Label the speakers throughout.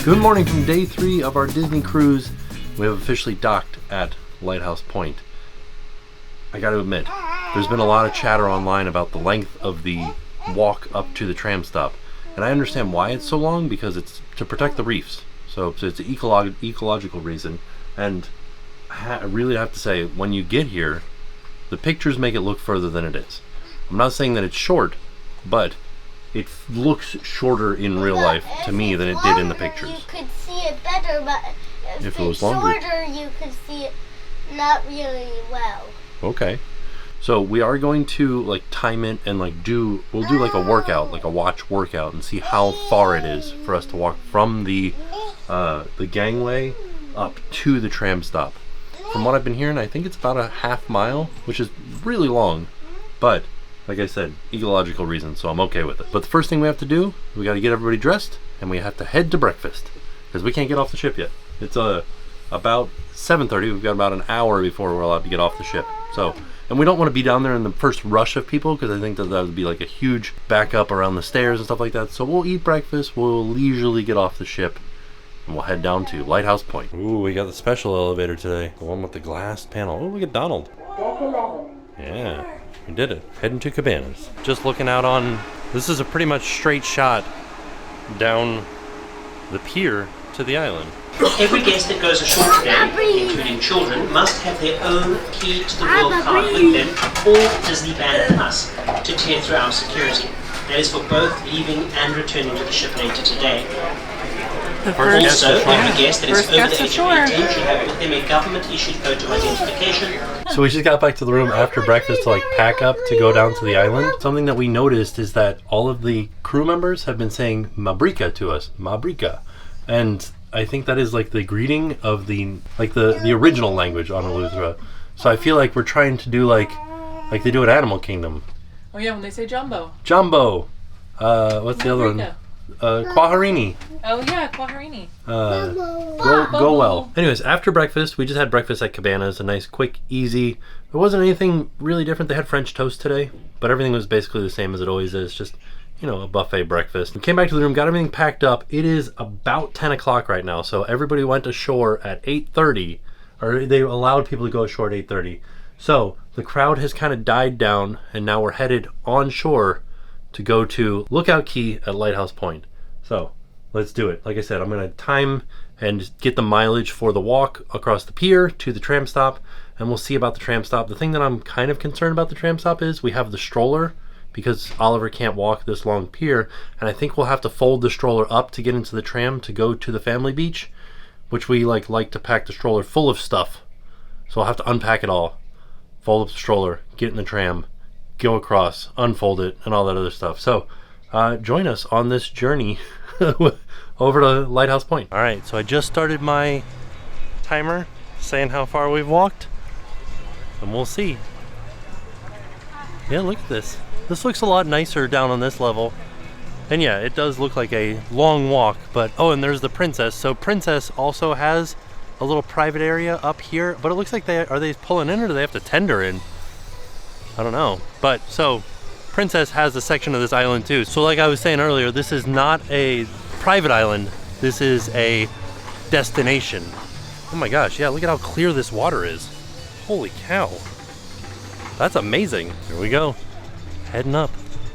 Speaker 1: Good morning from day 3 of our Disney cruise. We have officially docked at Lighthouse Point. I gotta admit, there's been a lot of chatter online about the length of the walk up to the tram stop. And I understand why it's so long, because it's to protect the reefs. So it's an ecological reason. And I really have to say, when you get here, the pictures make it look further than it is. I'm not saying that it's short, but it looks shorter in real life to me than it did in the pictures.
Speaker 2: You could see it better, but
Speaker 1: if it was longer,
Speaker 2: shorter, you could see it not really well.
Speaker 1: Okay. So we are going to like time it and we'll do like a workout, like a watch workout, and see how far it is for us to walk from the gangway up to the tram stop. From what I've been hearing, I think it's about a half mile, which is really long, but like I said, ecological reasons, so I'm okay with it. But the first thing we have to do, we got to get everybody dressed, and we have to head to breakfast, because we can't get off the ship yet. It's about 7:30. We've got about an hour before we're allowed to get off the ship. So, and we don't want to be down there in the first rush of people, because I think that would be like a huge backup around the stairs and stuff like that. So we'll eat breakfast, we'll leisurely get off the ship, and we'll head down to Lighthouse Point. Ooh, we got the special elevator today, the one with the glass panel. Oh, look at Donald.
Speaker 2: Deck 11.
Speaker 1: Yeah. We did it. Heading to Cabanas. Just looking out on, this is a pretty much straight shot down the pier to the island.
Speaker 3: Every guest that goes ashore today, including children, must have their own key to the world card with them or Disney Band Plus to tear through our security. That is for both leaving and returning to the ship later today. Also, every guest that is over the age of 18 should have with them a government-issued photo identification.
Speaker 1: So we just got back to the room after breakfast to pack up to go down to the island. Something that we noticed is that all of the crew members have been saying Mabrika to us, Mabrika. And I think that is the greeting of the original language on Eleuthera. So I feel like we're trying to do like they do at Animal Kingdom.
Speaker 4: Oh yeah, when they say Jumbo.
Speaker 1: Jumbo. What's the other one? Quaharini.
Speaker 4: Oh yeah, Quaharini.
Speaker 1: Go well. Anyways, after breakfast, we just had breakfast at Cabanas, a nice, quick, easy. There wasn't anything really different. They had French toast today, but everything was basically the same as it always is. Just, a buffet breakfast. We came back to the room, got everything packed up. It is about 10 o'clock right now, so everybody went ashore at 8:30, or they allowed people to go ashore at 8:30. So the crowd has kind of died down, and now we're headed on shore to go to Lookout Cay at Lighthouse Point. So let's do it. Like I said, I'm going to time and get the mileage for the walk across the pier to the tram stop, and we'll see about the tram stop. The thing that I'm kind of concerned about the tram stop is we have the stroller, because Oliver can't walk this long pier, and I think we'll have to fold the stroller up to get into the tram to go to the family beach, which we like to pack the stroller full of stuff. So I'll have to unpack it all, fold up the stroller, get in the tram, go across, unfold it, and all that other stuff. So join us on this journey over to Lighthouse Point. All right, so I just started my timer saying how far we've walked, and we'll see. Yeah, look at this. This looks a lot nicer down on this level. And yeah, it does look like a long walk, but oh, and there's the Princess. So Princess also has a little private area up here, but it looks like are they pulling in, or do they have to tender in? I don't know. But so Princess has a section of this island too. So like I was saying earlier, this is not a private island. This is a destination. Oh my gosh, yeah, look at how clear this water is. Holy cow. That's amazing. Here we go. Heading up.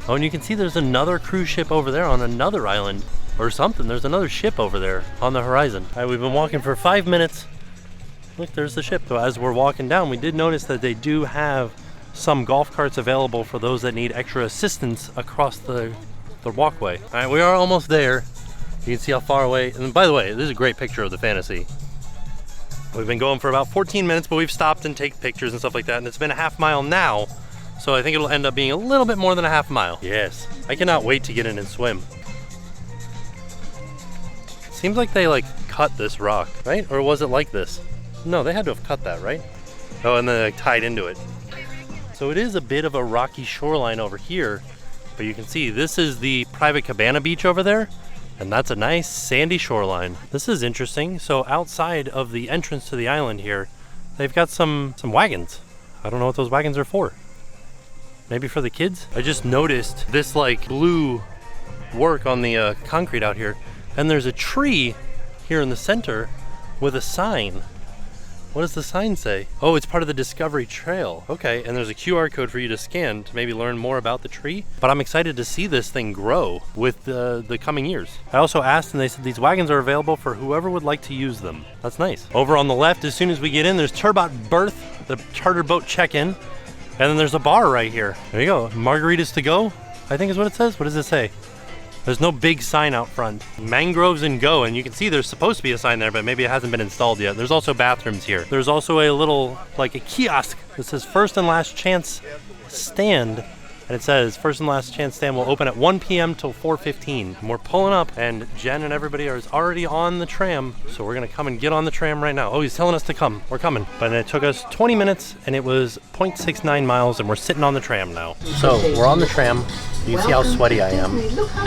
Speaker 1: Oh, and you can see there's another cruise ship over there on another island or something. There's another ship over there on the horizon. All right, we've been walking for 5 minutes. Look, there's the ship. So as we're walking down, we did notice that they do have some golf carts available for those that need extra assistance across the walkway. All right, we are almost there. You can see how far away. And by the way, this is a great picture of the Fantasy. We've been going for about 14 minutes, but we've stopped and taken pictures and stuff like that. And it's been a half mile now. So I think it'll end up being a little bit more than a half mile. Yes, I cannot wait to get in and swim. Seems like they cut this rock, right? Or was it like this? No, they had to have cut that, right? Oh, and then tied into it. So it is a bit of a rocky shoreline over here, but you can see this is the private cabana beach over there, and that's a nice sandy shoreline. This is interesting. So outside of the entrance to the island here, they've got some wagons. I don't know what those wagons are for. Maybe for the kids? I just noticed this blue work on the concrete out here, and there's a tree here in the center with a sign. What does the sign say? Oh, it's part of the Discovery Trail. Okay, and there's a QR code for you to scan to maybe learn more about the tree. But I'm excited to see this thing grow with the coming years. I also asked and they said these wagons are available for whoever would like to use them. That's nice. Over on the left, as soon as we get in, there's Turbot Berth, the charter boat check-in. And then there's a bar right here. There you go, margaritas to go, I think is what it says. What does it say? There's no big sign out front. Mangroves and go, and you can see there's supposed to be a sign there, but maybe it hasn't been installed yet. There's also bathrooms here. There's also a little, like a kiosk that says first and last chance stand. And it says first and last chance stand will open at 1 p.m. till 4:15. And we're pulling up, and Jen and everybody are already on the tram. So we're gonna come and get on the tram right now. Oh, he's telling us to come. We're coming. But it took us 20 minutes, and it was 0.69 miles, and we're sitting on the tram now. So we're on the tram. You see how sweaty I am.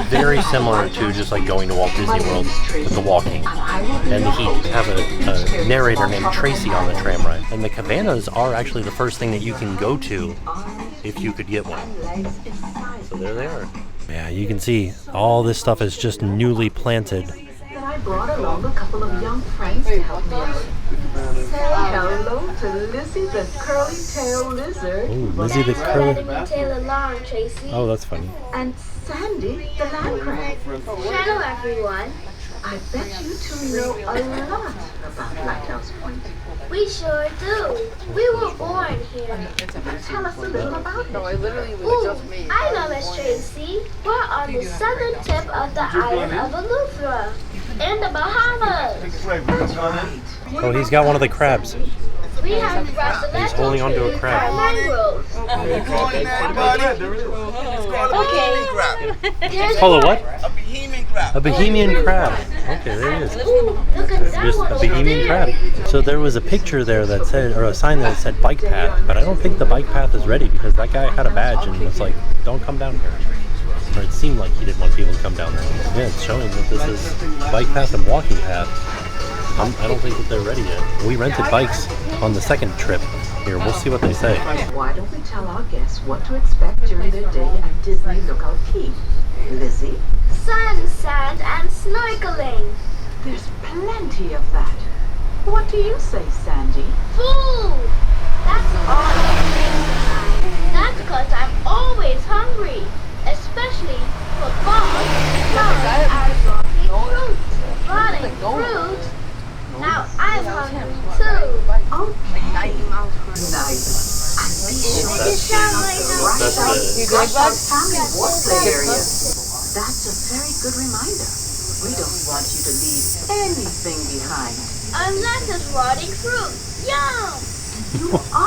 Speaker 1: Very similar to just like going to Walt Disney World with the walking and the heat. We have a narrator named Tracy on the tram ride. And the cabanas are actually the first thing that you can go to if you could get one. So there they are. Yeah, you can see all this stuff is just newly planted.
Speaker 5: I brought along a couple of young friends to help me out. Say hello to Lizzie the curly-tailed lizard.
Speaker 1: Ooh, Lizzie the curly.
Speaker 2: Letting me tail along, Tracy.
Speaker 1: Oh, that's funny.
Speaker 5: And Sandy the land crab.
Speaker 2: Hello, everyone.
Speaker 5: I bet you two know a lot about Lighthouse Point.
Speaker 2: We sure do. We were born here.
Speaker 5: Tell us a little about it.
Speaker 2: Ooh, I know Miss Tracy. We're on the southern tip of the island of Eleuthera in the Bahamas.
Speaker 1: Oh, he's got one of the crabs.
Speaker 2: We have residential
Speaker 1: He's holding onto a
Speaker 2: trees
Speaker 1: crab.
Speaker 2: and mangroves.
Speaker 1: It's called a what?
Speaker 6: A Bohemian crab.
Speaker 1: A Bohemian crab. Okay, there it is.
Speaker 2: Ooh, look at that
Speaker 1: Just
Speaker 2: one
Speaker 1: a
Speaker 2: over
Speaker 1: Bohemian
Speaker 2: there.
Speaker 1: crab. So there was a picture there that said, or a sign that said bike path, but I don't think the bike path is ready because that guy had a badge and was like, don't come down here. Or it seemed like he didn't want people to come down there. Yeah, it's showing that this is bike path and walking path. I don't think that they're ready yet. We rented bikes on the second trip. Here, we'll see what they say.
Speaker 5: Why don't we tell our guests what to expect during their day at Disney Lookout Cay? Lizzie,
Speaker 2: Sun, sand, and snorkeling.
Speaker 5: there's plenty of that. What do you say, Sandy?
Speaker 2: Food. That's all the things. That's because I'm always hungry, especially for balls, flowers, and rotting fruit. Rotting fruit. Now I'm hungry too.
Speaker 5: Nice. And be sure to
Speaker 2: It sounds like
Speaker 1: That's
Speaker 5: family warplay area. That's a very good reminder. We don't want you to leave anything behind.
Speaker 2: unless it's rotting fruit. Yum!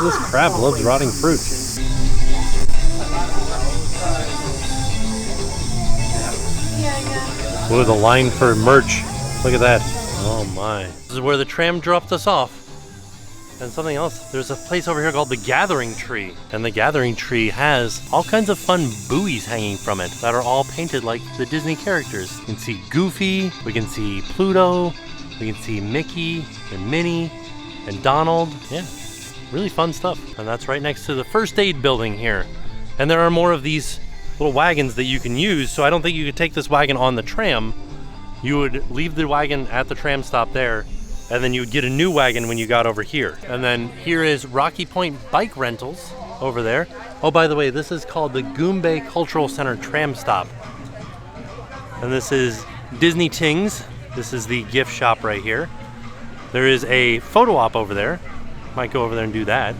Speaker 1: This crab loves rotting fruit. Ooh, the line for merch. Look at that. Oh my. This is where the tram dropped us off. And something else, there's a place over here called the Gathering Tree. And the Gathering Tree has all kinds of fun buoys hanging from it that are all painted like the Disney characters. You can see Goofy, we can see Pluto, we can see Mickey and Minnie and Donald. Yeah, really fun stuff. And that's right next to the first aid building here. And there are more of these little wagons that you can use, so I don't think you could take this wagon on the tram. You would leave the wagon at the tram stop there, and then you would get a new wagon when you got over here. And then here is Rocky Point Bike Rentals over there. Oh, by the way, this is called the Goombay Cultural Center tram stop. And this is Disney Tings. This is the gift shop right here. There is a photo op over there. Might go over there and do that.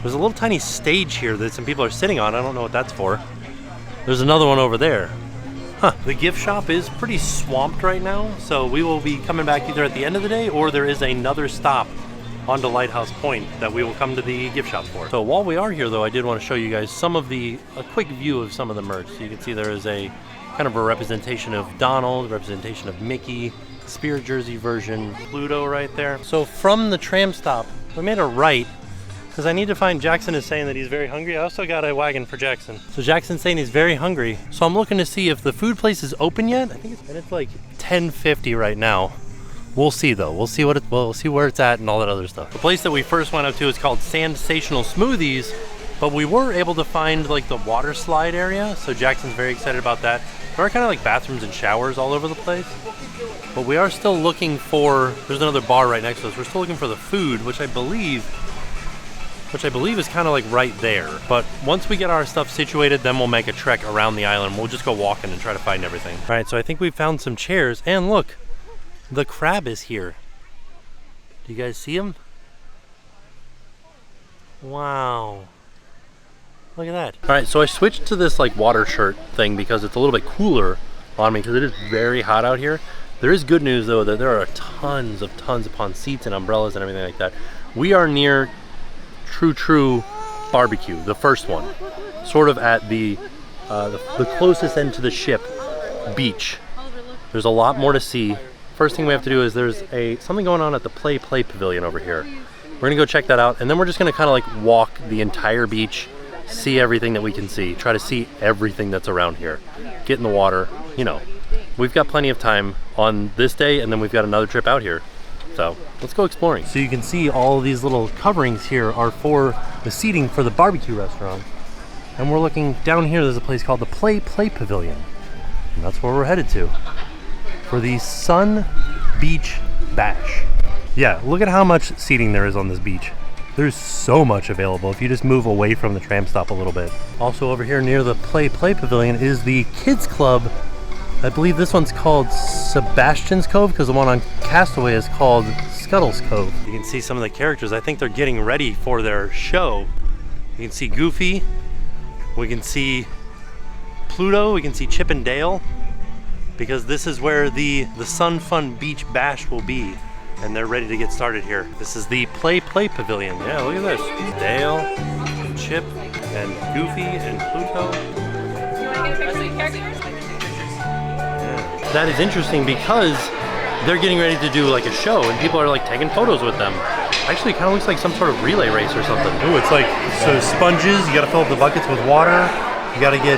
Speaker 1: There's a little tiny stage here that some people are sitting on. I don't know what that's for. There's another one over there. Huh, the gift shop is pretty swamped right now, so we will be coming back either at the end of the day or there is another stop onto Lighthouse Point that we will come to the gift shop for. So while we are here though, I did want to show you guys a quick view of some of the merch. So you can see there is a kind of a representation of Donald, representation of Mickey, Spirit Jersey version, Pluto right there. So from the tram stop, we made a right because I need to find, Jackson is saying that he's very hungry. I also got a wagon for Jackson. So Jackson's saying he's very hungry. So I'm looking to see if the food place is open yet. I think it's like 10:50 right now. We'll see though. We'll see where it's at and all that other stuff. The place that we first went up to is called Sensational Smoothies. But we were able to find like the water slide area, so Jackson's very excited about that. There are kind of like bathrooms and showers all over the place. But we are still looking for, there's another bar right next to us. We're still looking for the food, which I believe is kind of like right there. But once we get our stuff situated, then we'll make a trek around the island. We'll just go walking and try to find everything. All right, so I think we found some chairs, and look, the crab is here. Do you guys see him? Wow. Look at that. All right, so I switched to this like water shirt thing because it's a little bit cooler on me because it is very hot out here. There is good news though that there are tons upon seats and umbrellas and everything like that. We are near True BBQ, the first one, sort of at the closest end to the ship beach. There's a lot more to see. First thing we have to do is there's something going on at the Play Pavilion over here. We're gonna go check that out, and then we're just gonna kind of like walk the entire beach, see everything that we can see, try to see everything that's around here, get in the water. You know, we've got plenty of time on this day, and then we've got another trip out here. So let's go exploring. So you can see all of these little coverings here are for the seating for the barbecue restaurant. And we're looking down here, there's a place called the Play Pavilion. And that's where we're headed to for the Sun Beach Bash. Yeah, look at how much seating there is on this beach. There's so much available if you just move away from the tram stop a little bit. Also over here near the Play Pavilion is the kids club. I believe this one's called Sebastian's Cove because the one on Castaway is called Scuttle's Cove. You can see some of the characters. I think they're getting ready for their show. You can see Goofy. We can see Pluto. We can see Chip and Dale, because this is where the Sun Fun Beach Bash will be. And they're ready to get started here. This is the Play Pavilion. Yeah, look at this. Dale, and Chip, and Goofy, and Pluto.
Speaker 4: You want to get pictures of the characters?
Speaker 1: Yeah. That is interesting because they're getting ready to do like a show, and people are like taking photos with them. Actually, it kind of looks like some sort of relay race or something. Ooh, it's like, so sponges, you gotta fill up the buckets with water. You gotta do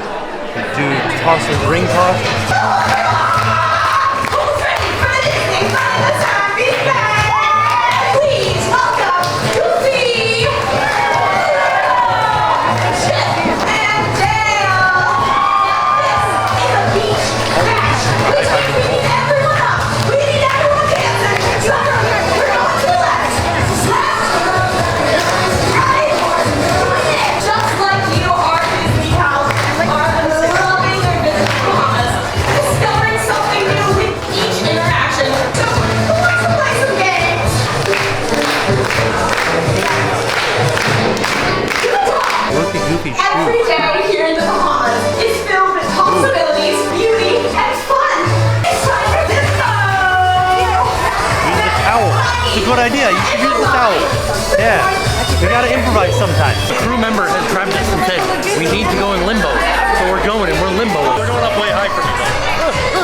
Speaker 1: toss and ring toss.
Speaker 6: Every day here in the Bahamas is filled with possibilities, beauty, and fun. It's time for this
Speaker 1: Use the towel. It's a good idea. You should use the towel. Yeah. We gotta improvise sometimes. A crew member has grabbed us and said, we need to go in limbo. So we're going, and we're limbo. We're going up way high for me though.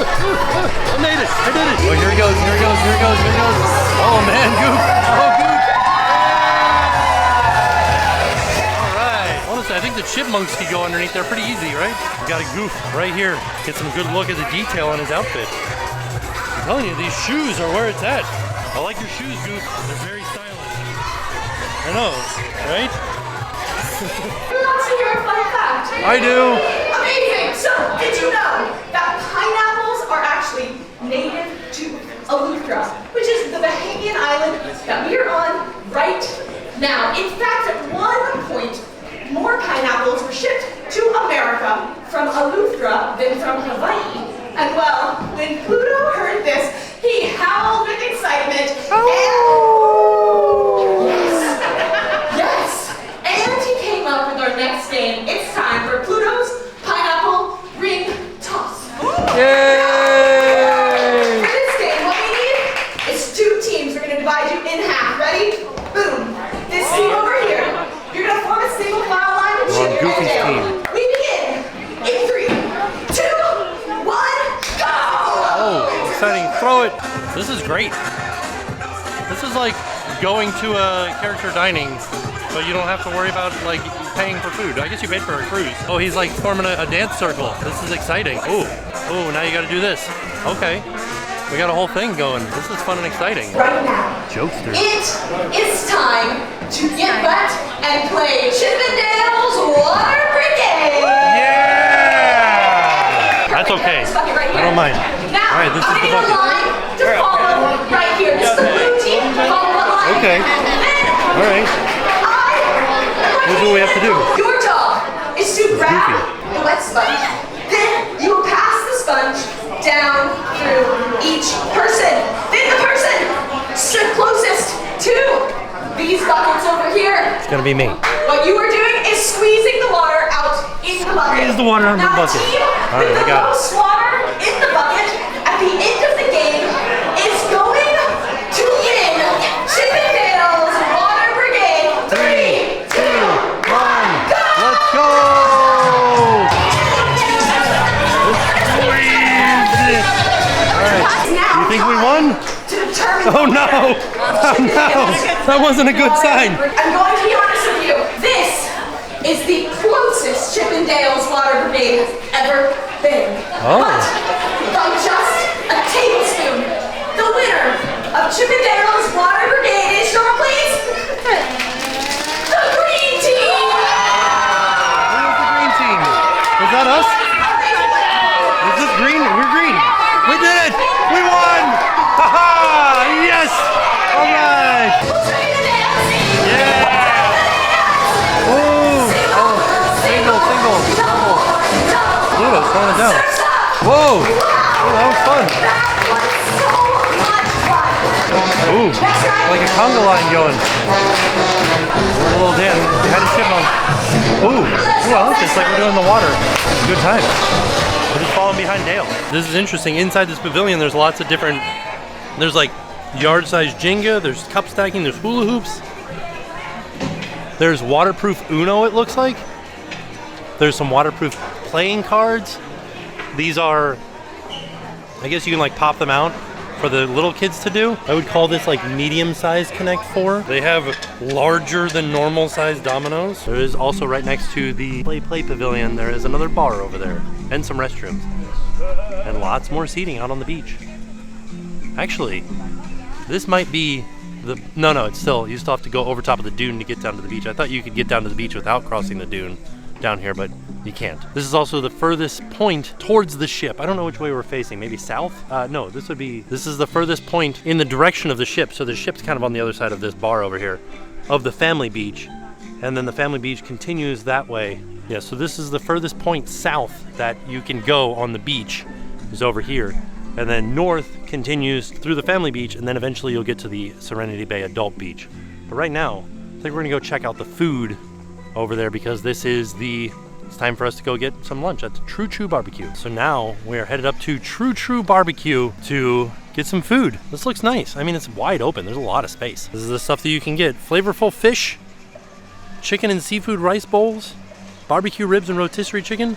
Speaker 1: I made it. I did it. Oh, here it goes. Here it goes. Here it goes. Here it goes. Oh man, Goof. Oh, Goof. I think the chipmunks could go underneath there pretty easy, right? We got a Goof right here. Get some good look at the detail on his outfit. I'm telling you, these shoes are where it's at. I like your shoes, Goof. They're very stylish. I know, right?
Speaker 6: Who wants to hear a fun fact?
Speaker 1: I do.
Speaker 6: Amazing! So, did you know that pineapples are actually native to Eleuthera, which is the Bahamian island that we are on right now? In fact, at one point, more pineapples were shipped to America from Eleuthera than from Hawaii. And well, when Pluto heard this, he howled with excitement. Yes! And he came up with our next game. It's time for Pluto's Pineapple Ring Toss.
Speaker 1: Yay!
Speaker 6: For this game, what we need is 2 teams. We're going to divide you in half. Ready? Boom. This team over here. You're going to form a single file line with Chip and Dale. We begin in 3, 2, 1, go!
Speaker 1: Oh, exciting. Throw it. This is great. This is like going to a character dining, but you don't have to worry about like paying for food. I guess you paid for a cruise. Oh, he's like forming a dance circle. This is exciting. Oh, now you got to do this. Okay. We got a whole thing going. This is fun and exciting.
Speaker 6: Right now,
Speaker 1: Jokester.
Speaker 6: it is time to get wet and play Chippendale's Water Brigade.
Speaker 1: Yeah! That's okay.
Speaker 6: Right
Speaker 1: I don't mind.
Speaker 6: Now,
Speaker 1: all right, this is the bucket.
Speaker 6: line to follow right here. This is the blue team. Follow the line.
Speaker 1: Okay. All right. Here's what we have to do.
Speaker 6: Your job is to grab the wet sponge. Then you will pass the sponge down through each person. Then the person closest to these buckets over here.
Speaker 1: It's gonna be me.
Speaker 6: What you are doing is squeezing the water out in the bucket.
Speaker 1: Squeeze the water out in the bucket.
Speaker 6: Now,
Speaker 1: All right, I got it.
Speaker 6: the most water in the bucket at the end of the game is going to win Chippendale's Water Brigade. 3, 2, 1, go!
Speaker 1: Let's go! Let's squeeze it. All right.
Speaker 6: Now,
Speaker 1: You think we won?
Speaker 6: to determine
Speaker 1: Oh no! Oh no! That wasn't a good sign.
Speaker 6: I'm going to be honest with you. This is the closest Chippendale's Water Brigade has ever been.
Speaker 1: Oh.
Speaker 6: But by just a tablespoon, the winner of Chippendale's Water Brigade is your please, the green team.
Speaker 1: Where's the green team? Was that us? Is this green? We're green. We did it! We won! Ha-ha! Yes! All right!
Speaker 6: Who's ready to dance?
Speaker 1: Yeah! Oh! Single, double. Pluto's throwing it down. Whoa! Oh, that was fun. Ooh, like a conga line going. A little dance. We had a chipmunk. Ooh, I like this. Like we're doing the water. It's a good time. We're just following behind Dale. This is interesting. Inside this pavilion, there's lots of different. There's like yard-sized Jenga. There's cup stacking. There's hula hoops. There's waterproof Uno. It looks like. There's some waterproof playing cards. These are, I guess you can like pop them out for the little kids to do. I would call this like medium-sized Connect 4. They have larger than normal size dominoes. There is also right next to the Play Pavilion, there is another bar over there and some restrooms and lots more seating out on the beach. Actually, this might be the, no, it's still, you still have to go over top of the dune to get down to the beach. I thought you could get down to the beach without crossing the dune down here, but you can't. This is also the furthest point towards the ship. I don't know which way we're facing. Maybe south? No, this is the furthest point in the direction of the ship. So the ship's kind of on the other side of this bar over here of the family beach. And then the family beach continues that way. Yeah, so this is the furthest point south that you can go on the beach is over here. And then north continues through the family beach, and then eventually you'll get to the Serenity Bay adult beach. But right now, I think we're gonna go check out the food over there because it's time for us to go get some lunch at the True BBQ. So now we're headed up to True BBQ to get some food. This looks nice. I mean, it's wide open. There's a lot of space. This is the stuff that you can get. Flavorful fish, chicken and seafood rice bowls, barbecue ribs and rotisserie chicken,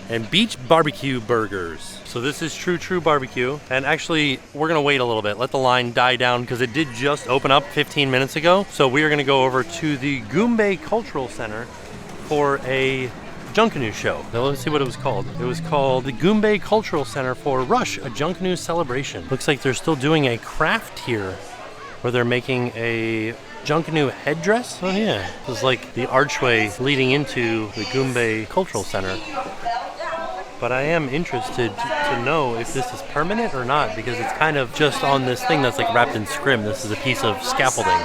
Speaker 1: and beach barbecue burgers. So this is True BBQ. And actually, we're gonna wait a little bit, let the line die down because it did just open up 15 minutes ago. So we are gonna go over to the Goombay Cultural Center for a Junkan show. Now let's see what it was called. It was called the Goombay Cultural Center for Rush, a Junkan celebration. Looks like they're still doing a craft here where they're making a Junkan headdress. Oh yeah, this is like the archway leading into the Goombay Cultural Center. But I am interested to know if this is permanent or not because it's kind of just on this thing that's like wrapped in scrim. This is a piece of scaffolding.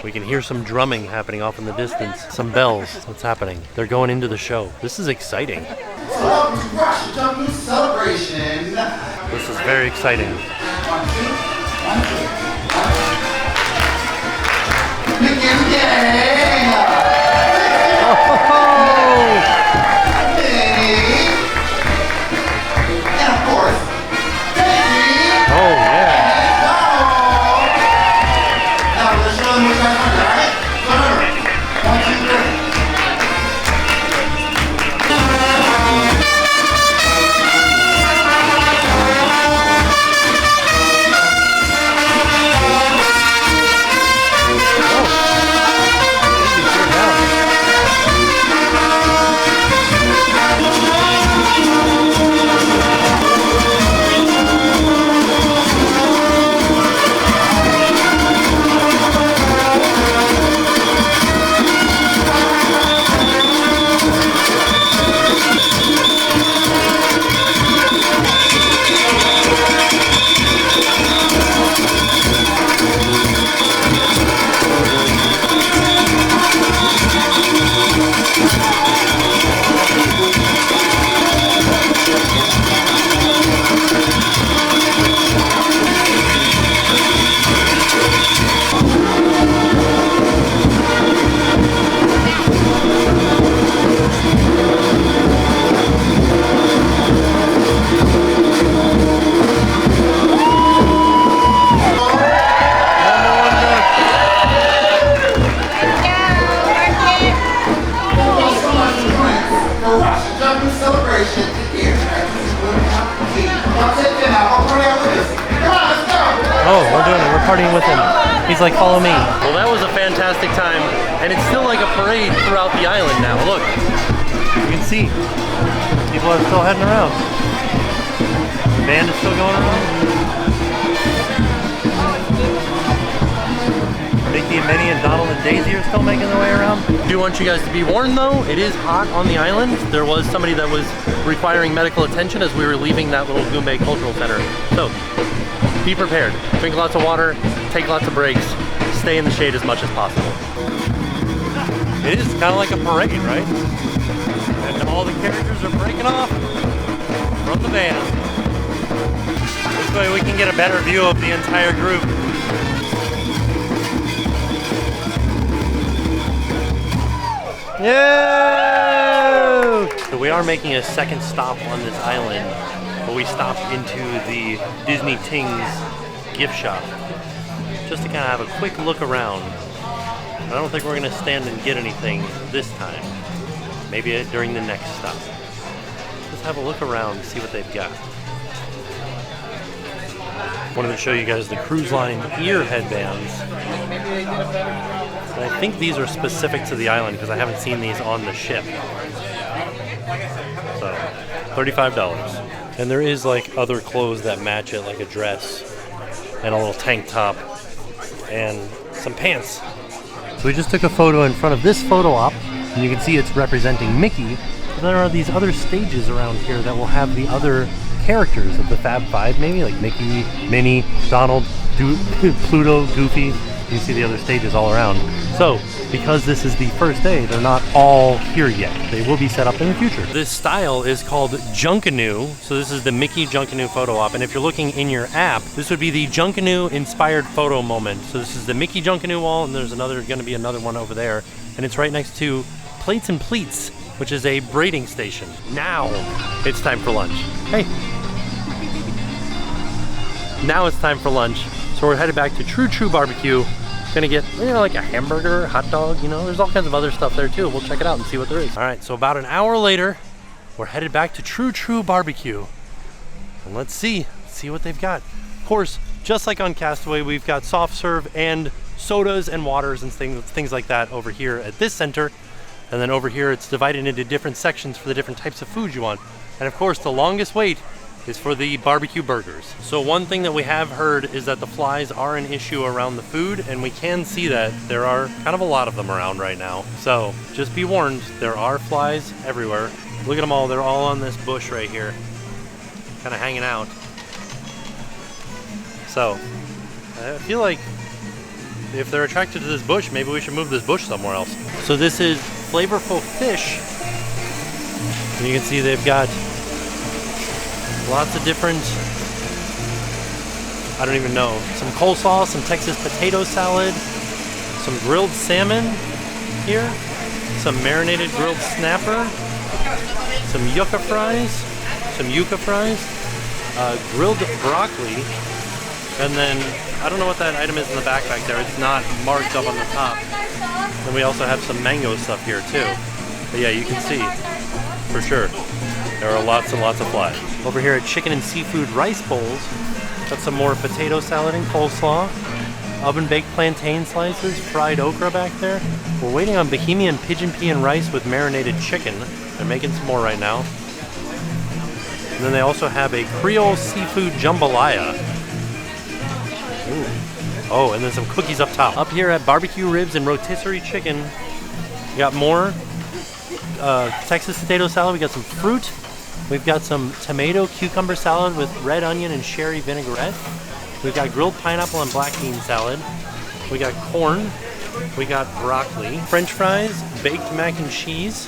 Speaker 1: We can hear some drumming happening off in the distance. Some bells. What's happening? They're going into the show. This is exciting.
Speaker 7: Welcome to Rush Junkan Celebration.
Speaker 1: This is very exciting.
Speaker 7: 1, 2, 1, 2. Begin the game. Minnie. And of course, Daisy.
Speaker 1: Oh yeah.
Speaker 7: Now let's show them what's happening, all right? So remember, 1, 2, 3.
Speaker 1: partying with him. He's like, follow me. Well, that was a fantastic time, and it's still like a parade throughout the island now. Look, you can see people are still heading around. The band is still going around. Mickey and Minnie and Donald and Daisy are still making their way around. I do want you guys to be warned though, it is hot on the island. There was somebody that was requiring medical attention as we were leaving that little Goombay Cultural Center. So, be prepared. Drink lots of water, take lots of breaks, stay in the shade as much as possible. It is kind of like a parade, right? And all the characters are breaking off from the band. This way we can get a better view of the entire group. Yeah! So we are making a second stop on this island, but we stopped into the Disney Tings gift shop just to kind of have a quick look around. I don't think we're going to stand and get anything this time. Maybe during the next stop. Just have a look around and see what they've got. Wanted to show you guys the cruise line ear headbands. And I think these are specific to the island because I haven't seen these on the ship. So, $35. And there is like other clothes that match it, like a dress and a little tank top and some pants. So we just took a photo in front of this photo op, and you can see it's representing Mickey. But there are these other stages around here that will have the other characters of the Fab Five, maybe like Mickey, Minnie, Donald, Pluto, Goofy. You can see the other stages all around. So, because this is the first day, they're not all here yet. They will be set up in the future. This style is called Junkanoo. So this is the Mickey Junkanoo photo op. And if you're looking in your app, this would be the Junkanoo inspired photo moment. So this is the Mickey Junkanoo wall, and there's going to be another one over there. And it's right next to Plates and Pleats, which is a braiding station. Now, it's time for lunch. Hey. Now it's time for lunch. So we're headed back to True BBQ. Gonna get, like a hamburger, hot dog, there's all kinds of other stuff there too. We'll check it out and see what there is. All right, so about an hour later, we're headed back to True BBQ. And let's see what they've got. Of course, just like on Castaway, we've got soft serve and sodas and waters and things like that over here at this center. And then over here, it's divided into different sections for the different types of food you want. And of course, the longest wait is for the barbecue burgers. So one thing that we have heard is that the flies are an issue around the food, and we can see that there are kind of a lot of them around right now. So just be warned, there are flies everywhere. Look at them all, they're all on this bush right here, kind of hanging out. So I feel like if they're attracted to this bush, maybe we should move this bush somewhere else. So this is flavorful fish. And you can see they've got lots of different, I don't even know, some coleslaw, some Texas potato salad, some grilled salmon here, some marinated grilled snapper, some yucca fries, grilled broccoli, and then, I don't know what that item is in the backpack there, it's not marked up on the top. And we also have some mango stuff here too. But yeah, you can see, for sure, there are lots and lots of flies. Over here at Chicken and Seafood Rice Bowls, got some more potato salad and coleslaw, oven-baked plantain slices, fried okra back there. We're waiting on Bohemian pigeon pea and rice with marinated chicken. They're making some more right now. And then they also have a Creole seafood jambalaya. Ooh. Oh, and then some cookies up top. Up here at barbecue ribs and rotisserie chicken, we got more Texas potato salad. We got some fruit. We've got some tomato cucumber salad with red onion and sherry vinaigrette. We've got grilled pineapple and black bean salad. We got corn. We got broccoli. French fries, baked mac and cheese.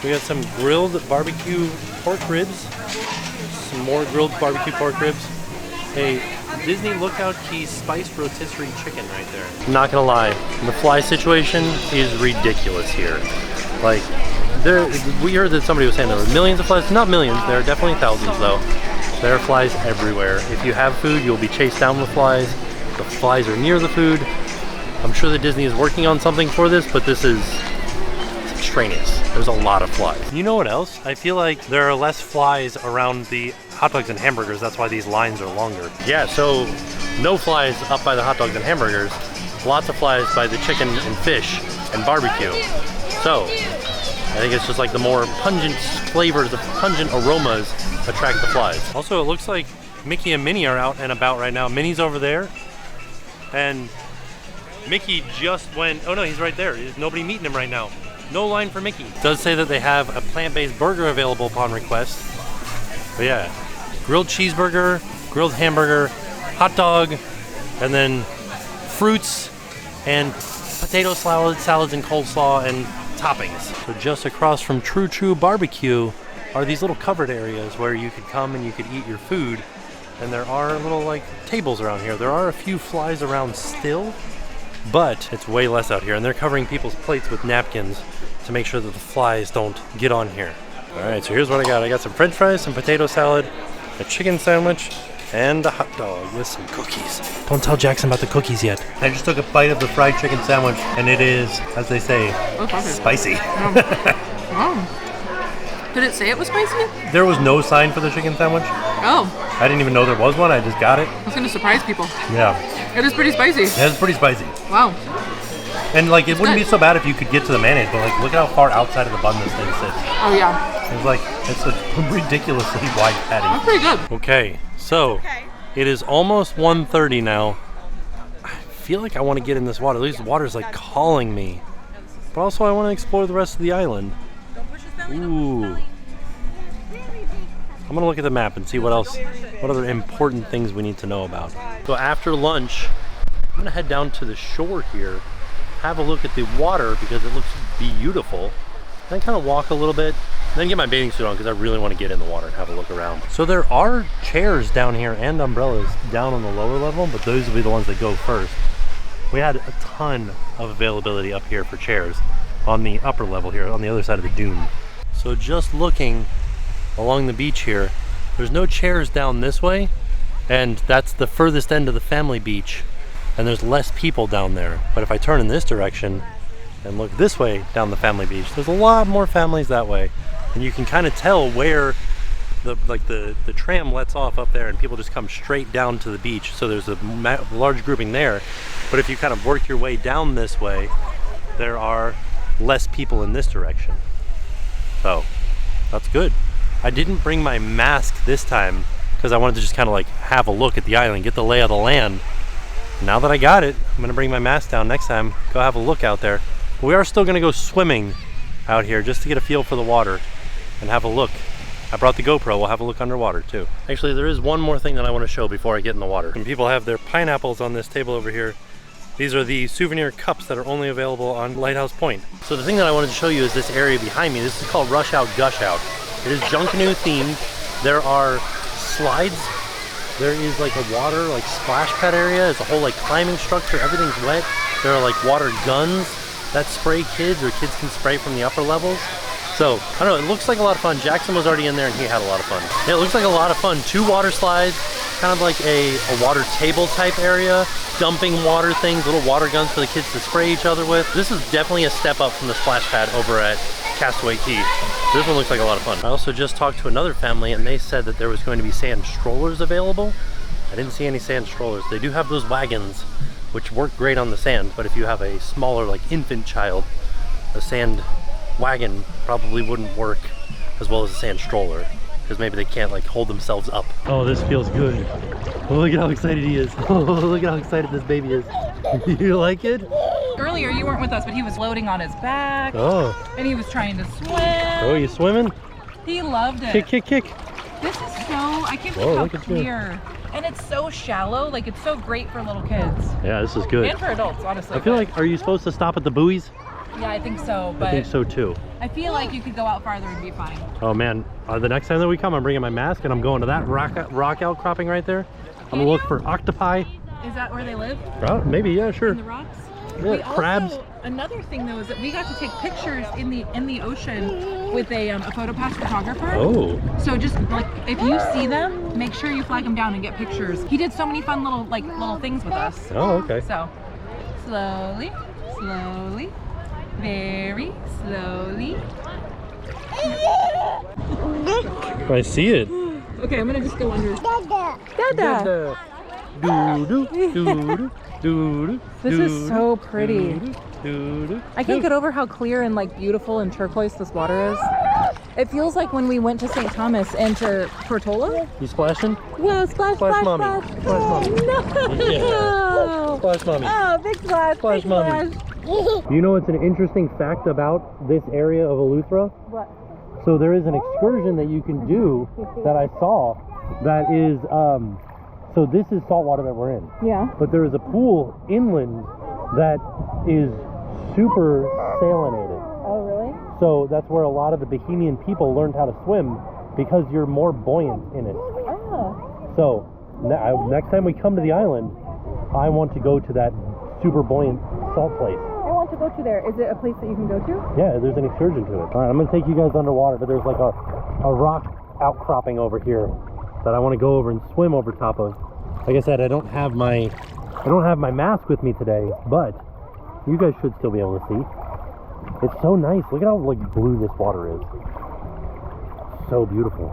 Speaker 1: We got some grilled barbecue pork ribs. Some more grilled barbecue pork ribs. A Disney Lookout Cay spiced rotisserie chicken right there. I'm not gonna lie, the fly situation is ridiculous here. Like, we heard that somebody was saying there were millions of flies. Not millions, there are definitely thousands though. There are flies everywhere. If you have food, you'll be chased down with flies. The flies are near the food. I'm sure that Disney is working on something for this, but this is extraneous. There's a lot of flies. You know what else? I feel like there are less flies around the hot dogs and hamburgers. That's why these lines are longer. Yeah, so No flies up by the hot dogs and hamburgers. Lots of flies by the chicken and fish and barbecue. So, I think it's just like the more pungent flavors, the pungent aromas attract the flies. Also, it looks like Mickey and Minnie are out and about right now. Minnie's over there, and Mickey just went, oh no, he's right there. There's nobody meeting him right now. No line for Mickey. It does say that they have a plant-based burger available upon request. But yeah, grilled cheeseburger, grilled hamburger, hot dog, and then fruits and potato salads and coleslaw and toppings. So just across from True BBQ are these little covered areas where you could come and you could eat your food. And there are little like tables around here. There are a few flies around still, but it's way less out here. And they're covering people's plates with napkins to make sure that the flies don't get on here. All right, so here's what I got. I got some french fries, some potato salad, a chicken sandwich, and a hot dog with some cookies. Don't tell Jackson about the cookies yet. I just took a bite of the fried chicken sandwich, and it is, as they say, spicy.
Speaker 4: Did it say it was spicy?
Speaker 1: There was no sign for the chicken sandwich.
Speaker 4: Oh.
Speaker 1: I didn't even know there was one. I just got it.
Speaker 4: I was going to surprise people.
Speaker 1: Yeah.
Speaker 4: It is pretty spicy.
Speaker 1: Yeah, it's pretty spicy.
Speaker 4: Wow.
Speaker 1: And like, it wouldn't be so bad if you could get to the mayonnaise, but like, look at how far outside of the bun this thing sits.
Speaker 4: Oh yeah.
Speaker 1: It's like, it's a ridiculously wide patty.
Speaker 4: That's pretty good.
Speaker 1: Okay, so it is almost 1:30 now. I feel like I want to get in this water. At least the water's like calling me. But also I want to explore the rest of the island. Ooh. I'm gonna look at the map and see what other important things we need to know about. So after lunch, I'm gonna head down to the shore here, have a look at the water because it looks beautiful, then kind of walk a little bit, then get my bathing suit on because I really want to get in the water and have a look around. So there are chairs down here and umbrellas down on the lower level, but those will be the ones that go first. We had a ton of availability up here for chairs on the upper level here, on the other side of the dune. So just looking along the beach here, there's no chairs down this way, and that's the furthest end of the family beach, and there's less people down there. But if I turn in this direction and look this way down the family beach, there's a lot more families that way, and you can kind of tell where the tram lets off up there and people just come straight down to the beach. So there's a large grouping there, but if you kind of work your way down this way, there are less people in this direction. So that's good. I didn't bring my mask this time because I wanted to just kind of like have a look at the island, get the lay of the land. Now that I got it, I'm gonna bring my mask down next time, go have a look out there. But we are still gonna go swimming out here just to get a feel for the water and have a look. I brought the GoPro, we'll have a look underwater too. Actually, there is one more thing that I want to show before I get in the water. And people have their pineapples on this table over here. These are the souvenir cups that are only available on Lighthouse Point. So the thing that I wanted to show you is this area behind me. This is called Rush Out Gush Out. It is Junkan themed. There are slides. There is like a water like splash pad area. It's a whole like climbing structure. Everything's wet. There are like water guns that spray kids, or kids can spray from the upper levels. So, I don't know, it looks like a lot of fun. Jackson was already in there and he had a lot of fun. Yeah, it looks like a lot of fun. 2 water slides, kind of like a water table type area, dumping water things, little water guns for the kids to spray each other with. This is definitely a step up from the splash pad over at Castaway Key. This one looks like a lot of fun. I also just talked to another family and they said that there was going to be sand strollers available. I didn't see any sand strollers. They do have those wagons, which work great on the sand, but if you have a smaller, like infant child, a sand wagon probably wouldn't work as well as a sand stroller, because maybe they can't like hold themselves up. Oh, this feels good. Oh, look at how excited he is. Oh, look at how excited this baby is. You like it?
Speaker 4: Earlier you weren't with us, but he was loading on his back.
Speaker 1: Oh.
Speaker 4: And he was trying to swim.
Speaker 1: Oh, you swimming?
Speaker 4: He loved it.
Speaker 1: Kick, kick, kick.
Speaker 4: This is so, I can't believe how clear. And it's so shallow, like it's so great for little kids.
Speaker 1: Yeah, this is good.
Speaker 4: And for adults, honestly.
Speaker 1: I feel like, are you supposed to stop at the buoys?
Speaker 4: Yeah, I think so, but
Speaker 1: I think so too.
Speaker 4: I feel like you could go out farther and be fine.
Speaker 1: Oh man, the next time that we come, I'm bringing my mask and I'm going to that rock outcropping right there. I'm gonna look for octopi.
Speaker 4: Is that where they live?
Speaker 1: Maybe, yeah, sure.
Speaker 4: In the rocks?
Speaker 1: Yeah, crabs.
Speaker 4: Another thing though is that we got to take pictures in the ocean with a PhotoPass photographer.
Speaker 1: Oh.
Speaker 4: So just like if you see them, make sure you flag them down and get pictures. He did so many fun little things with us.
Speaker 1: Oh, okay.
Speaker 4: So slowly, slowly, very slowly.
Speaker 1: I see it.
Speaker 4: Okay, I'm gonna just go under. Dada. Dada. This is so pretty. I can't get over how clear and like beautiful and turquoise this water is. It feels like when we went to St. Thomas and to Portola.
Speaker 1: You splashing?
Speaker 4: Yeah, splash,
Speaker 1: Splash
Speaker 4: splash,
Speaker 1: mommy.
Speaker 4: splash.
Speaker 1: Splash mommy.
Speaker 4: No.
Speaker 1: Yeah. Splash mommy.
Speaker 4: Oh, big splash.
Speaker 1: Splash
Speaker 4: big
Speaker 1: mommy.
Speaker 4: splash.
Speaker 1: You know what's an interesting fact about this area of Eleuthera?
Speaker 4: What?
Speaker 1: So there is an excursion that you can do that I saw that is, so this is saltwater that we're in.
Speaker 4: Yeah.
Speaker 1: But there is a pool inland that is super salinated.
Speaker 4: Oh, really?
Speaker 1: So that's where a lot of the Bohemian people learned how to swim because you're more buoyant in it.
Speaker 4: Oh.
Speaker 1: So next time we come to the island, I want to go to that super buoyant salt place.
Speaker 4: I want to go to there. Is it a place that you can go to?
Speaker 1: Yeah, there's an excursion to it. All right, I'm gonna take you guys underwater, but there's like a rock outcropping over here that I want to go over and swim over top of. Like I said, I don't have my mask with me today, but you guys should still be able to see. It's so nice. Look at how like blue this water is. So beautiful.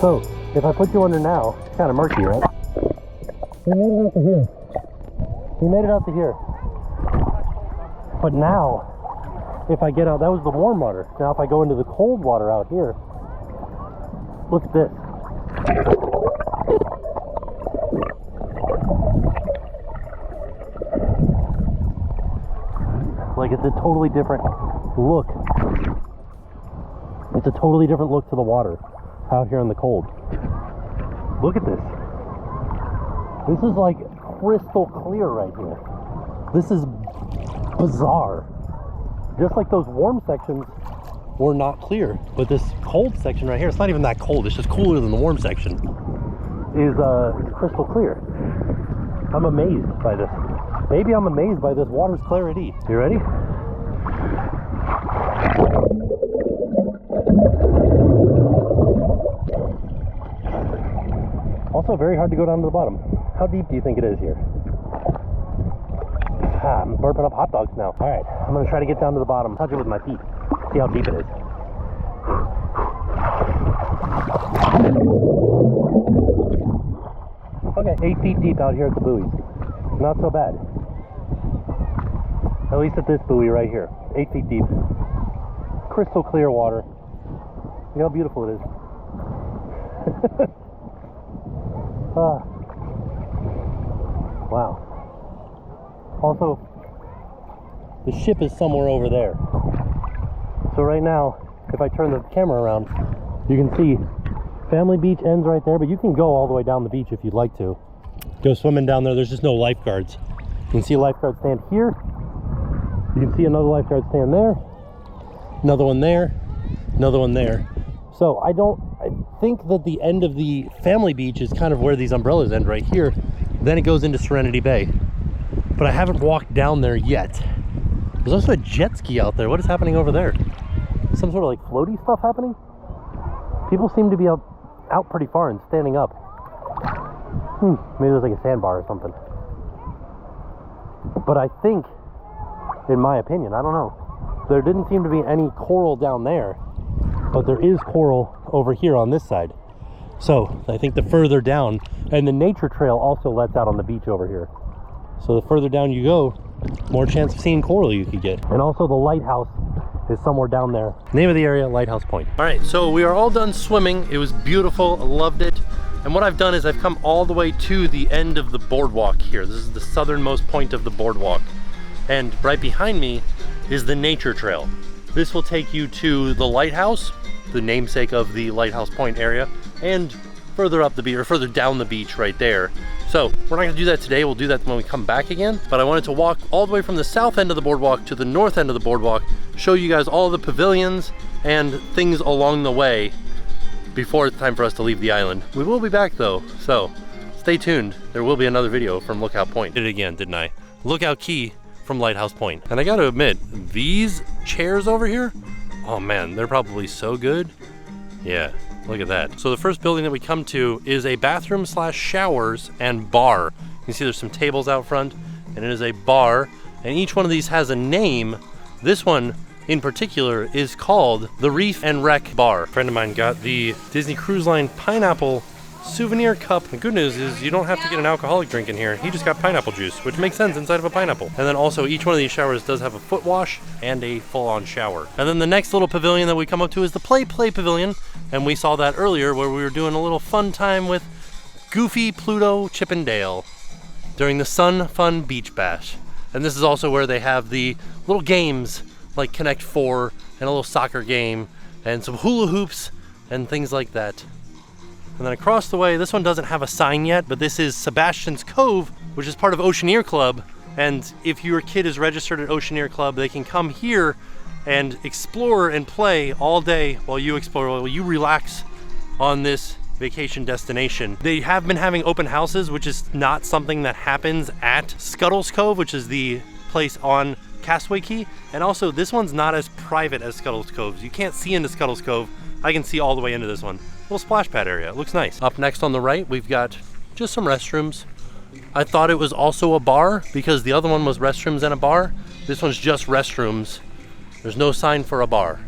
Speaker 1: So, if I put you under now, it's kind of murky, right? We made it out to here. We made it out to here. But now, if I get out, that was the warm water. Now if I go into the cold water out here, look at this. Like it's a totally different look. It's a totally different look to the water out here in the cold. Look at this. This is like crystal clear right here. This is bizarre. Just like those warm sections were not clear, but this cold section right here, it's not even that cold, it's just cooler than the warm section, is crystal clear. I'm amazed by this. Maybe I'm amazed by this water's clarity. You ready? Also very hard to go down to the bottom. How deep do you think it is here? I'm burping up hot dogs now. All right, I'm gonna try to get down to the bottom, touch it with my feet, see how deep it is. Okay, 8 feet deep out here at the buoys. Not so bad. At least at this buoy right here. 8 feet deep. Crystal clear water. Look how beautiful it is. Wow. Also, the ship is somewhere over there. So right now, if I turn the camera around, you can see Family Beach ends right there, but you can go all the way down the beach if you'd like to. Go swimming down there, there's just no lifeguards. You can see a lifeguard stand here. You can see another lifeguard stand there. Another one there. Another one there. So I think that the end of the Family Beach is kind of where these umbrellas end right here. Then it goes into Serenity Bay. But I haven't walked down there yet. There's also a jet ski out there. What is happening over there? Some sort of like floaty stuff happening? People seem to be out pretty far and standing up. Maybe there's like a sandbar or something. But I think, in my opinion, I don't know, there didn't seem to be any coral down there, but there is coral over here on this side. So I think the further down, and the nature trail also lets out on the beach over here. So the further down you go, more chance of seeing coral you could get. And also the lighthouse is somewhere down there. Name of the area, Lighthouse Point. All right, so we are all done swimming. It was beautiful, I loved it. And what I've done is I've come all the way to the end of the boardwalk here. This is the southernmost point of the boardwalk. And right behind me is the nature trail. This will take you to the lighthouse, the namesake of the Lighthouse Point area, and further up the beach, or further down the beach right there. So we're not gonna do that today, we'll do that when we come back again. But I wanted to walk all the way from the south end of the boardwalk to the north end of the boardwalk, show you guys all the pavilions and things along the way before it's time for us to leave the island. We will be back though, so stay tuned. There will be another video from Lookout Point. Did it again, didn't I? Lookout Cay from Lighthouse Point. And I gotta admit, these chairs over here, oh man, they're probably so good. Yeah, look at that. So the first building that we come to is a bathroom slash showers and bar. You can see there's some tables out front, and it is a bar, and each one of these has a name. This one in particular is called the Reef and Wreck Bar. A friend of mine got the Disney Cruise Line pineapple souvenir cup. The good news is you don't have to get an alcoholic drink in here. He just got pineapple juice, which makes sense inside of a pineapple. And then also each one of these showers does have a foot wash and a full-on shower. And then the next little pavilion that we come up to is the Play Pavilion. And we saw that earlier where we were doing a little fun time with Goofy, Pluto, Chip and Dale during the Sun Fun Beach Bash. And this is also where they have the little games like Connect 4 and a little soccer game and some hula hoops and things like that. And then across the way, this one doesn't have a sign yet, but this is Sebastian's Cove, which is part of Oceaneer Club. And if your kid is registered at Oceaneer Club, they can come here and explore and play all day while you explore, while you relax on this vacation destination. They have been having open houses, which is not something that happens at Scuttle's Cove, which is the place on Castaway Cay. And also, this one's not as private as Scuttle's Cove. You can't see into Scuttle's Cove. I can see all the way into this one. Little splash pad area, it looks nice. Up next on the right, we've got just some restrooms. I thought it was also a bar because the other one was restrooms and a bar. This one's just restrooms. There's no sign for a bar.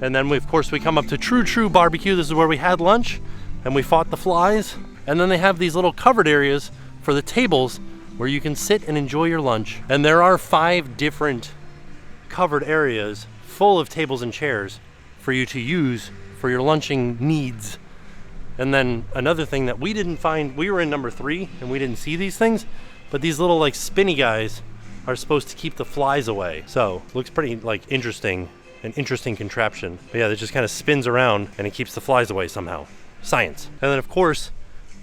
Speaker 1: And then of course we come up to True BBQ. This is where we had lunch and we fought the flies. And then they have these little covered areas for the tables where you can sit and enjoy your lunch. And there are 5 different covered areas full of tables and chairs for you to use for your lunching needs. And then another thing that we didn't find, we were in number 3 and we didn't see these things, but these little like spinny guys are supposed to keep the flies away. So looks pretty like interesting, an interesting contraption. But yeah, it just kind of spins around and it keeps the flies away somehow. Science. And then of course,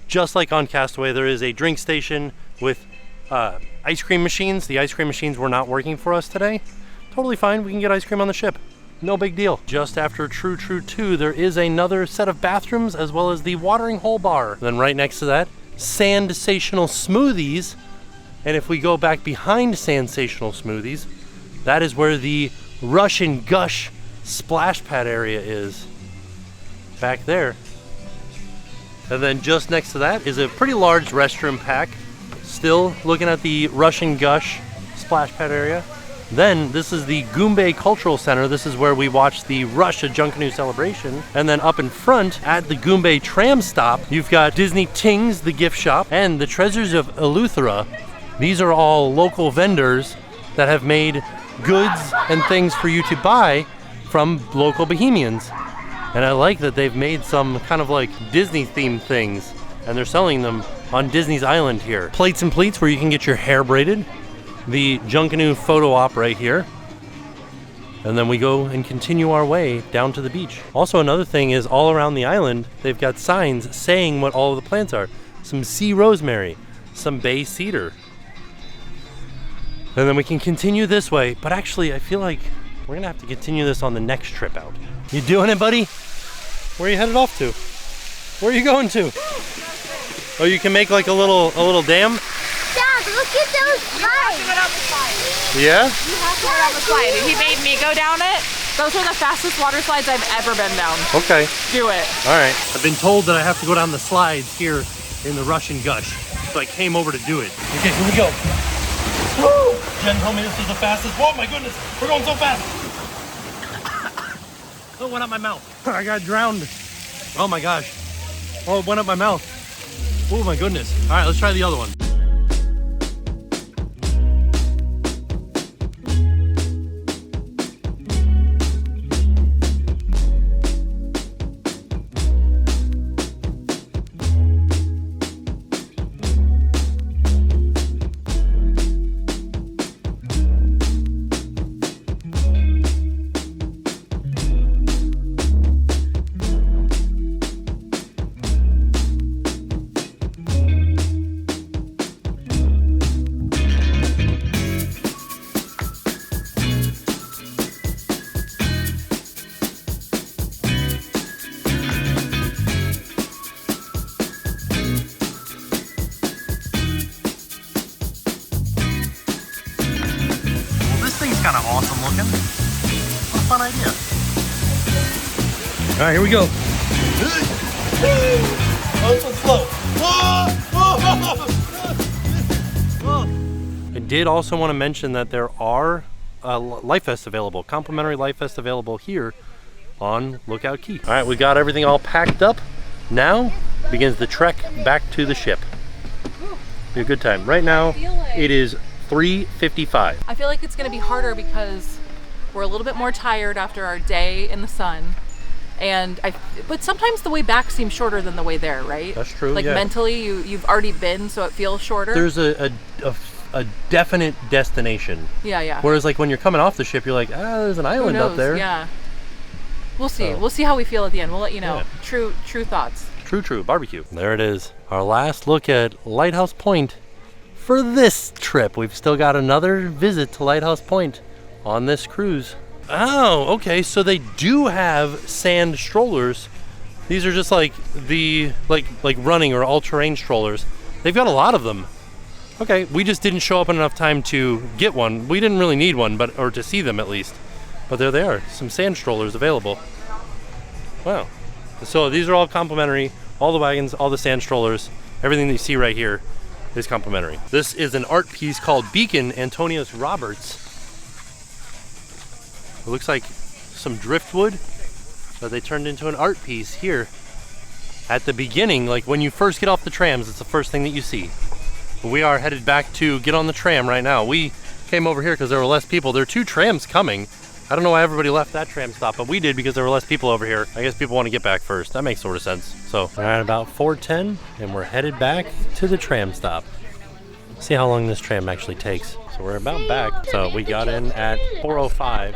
Speaker 1: just like on Castaway, there is a drink station with ice cream machines. The ice cream machines were not working for us today. Totally fine, we can get ice cream on the ship. No big deal. Just after True 2, there is another set of bathrooms as well as the watering hole bar. Then right next to that, Sensational Smoothies. And if we go back behind Sensational Smoothies, that is where the Rush and Gush splash pad area is. Back there. And then just next to that is a pretty large restroom pack. Still looking at the Rush and Gush splash pad area. Then this is the Goombay Cultural Center. This is where we watched the Rush a Junkanoo celebration. And then up in front at the Goombay tram stop, you've got Disney Tings, the gift shop, and the Treasures of Eleuthera. These are all local vendors that have made goods and things for you to buy from local Bohemians. And I like that they've made some kind of like Disney themed things and they're selling them on Disney's Island here. Plates and Pleats where you can get your hair braided. The Junkanoo photo op right here. And then we go and continue our way down to the beach. Also another thing is all around the island, they've got signs saying what all of the plants are. Some sea rosemary, some bay cedar. And then we can continue this way, but actually I feel like we're gonna have to continue this on the next trip out. You doing it, buddy? Where are you headed off to? Where are you going to? Oh, you can make like a little dam?
Speaker 2: Dad, look at those slides.
Speaker 6: You have to go down the slide.
Speaker 1: Yeah?
Speaker 6: You have to go down the slide. He made me go down it. Those are the fastest water slides I've ever been down.
Speaker 1: Okay.
Speaker 6: Do it.
Speaker 1: All right. I've been told that I have to go down the slides here in the Rush and Gush, so I came over to do it. Okay, here we go. Jen told me this is the fastest. Oh my goodness, we're going so fast. Oh, it went up my mouth. I got drowned. Oh my gosh. Oh, it went up my mouth. Oh my goodness. All right, let's try the other one. Kind of awesome looking. What a fun idea. All right, here we go. Oh, this one's slow. I did also want to mention that there are life vests available, complimentary life vests available here on Lookout Cay. All right, we got everything all packed up. Now begins the trek back to the ship. Be a good time. Right now, it is 3:55.
Speaker 4: I feel like it's going to be harder because we're a little bit more tired after our day in the sun, but sometimes the way back seems shorter than the way there, right?
Speaker 1: That's true.
Speaker 4: Like mentally, you've already been, so it feels shorter.
Speaker 1: There's a definite destination.
Speaker 4: Yeah.
Speaker 1: Whereas like when you're coming off the ship, you're like, there's an island up there.
Speaker 4: Yeah. We'll see. We'll see how we feel at the end. We'll let you know.
Speaker 1: Yeah.
Speaker 4: True thoughts.
Speaker 1: True barbecue. There it is. Our last look at Lighthouse Point. For this trip, we've still got another visit to Lighthouse Point on this cruise. Oh, okay, so they do have sand strollers. These are just like the like running or all-terrain strollers. They've got a lot of them. Okay, we just didn't show up in enough time to get one. We didn't really need one, or to see them at least. But there they are, some sand strollers available. Wow. So these are all complimentary. All the wagons, all the sand strollers, everything that you see right here is complimentary. This is an art piece called Beacon, Antonius Roberts. It looks like some driftwood, but they turned into an art piece here at the beginning. Like when you first get off the trams, it's the first thing that you see. We are headed back to get on the tram right now. We came over here because there were less people. There are 2 trams coming. I don't know why everybody left that tram stop, but we did because there were less people over here. I guess people want to get back first. That makes sort of sense. So we're at about 4:10 and we're headed back to the tram stop. See how long this tram actually takes. So we're about back. So we got in at 4:05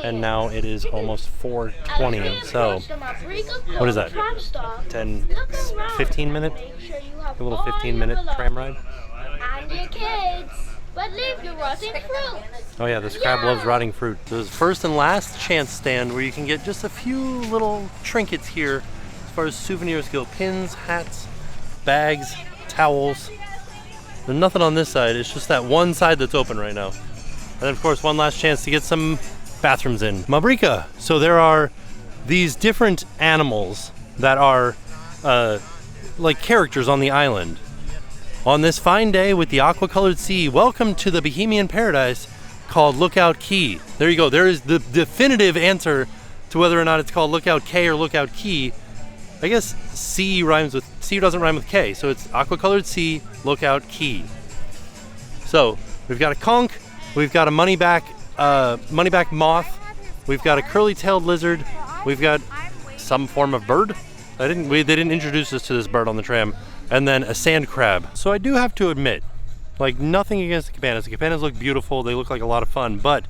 Speaker 1: and now it is almost 4:20. So what is that? 15 minute? A little 15-minute tram ride?
Speaker 2: And your kids. But leave your rotting fruit.
Speaker 1: Oh yeah, this crab loves rotting fruit. There's first and last chance stand where you can get just a few little trinkets here as far as souvenirs go. Pins, hats, bags, towels. There's nothing on this side. It's just that one side that's open right now. And then of course one last chance to get some bathrooms in. Mabrika. So there are these different animals that are like characters on the island. On this fine day with the aqua-colored sea, welcome to the Bohemian paradise called Lookout Cay. There you go. There is the definitive answer to whether or not it's called Lookout Cay or Lookout Cay. I guess C doesn't rhyme with K, so it's aqua-colored sea, Lookout Cay. So we've got a conch, we've got a money-back moth, we've got a curly-tailed lizard, we've got some form of bird. They didn't introduce us to this bird on the tram. And then a sand crab. So I do have to admit, like nothing against the cabanas. The cabanas look beautiful. They look like a lot of fun, but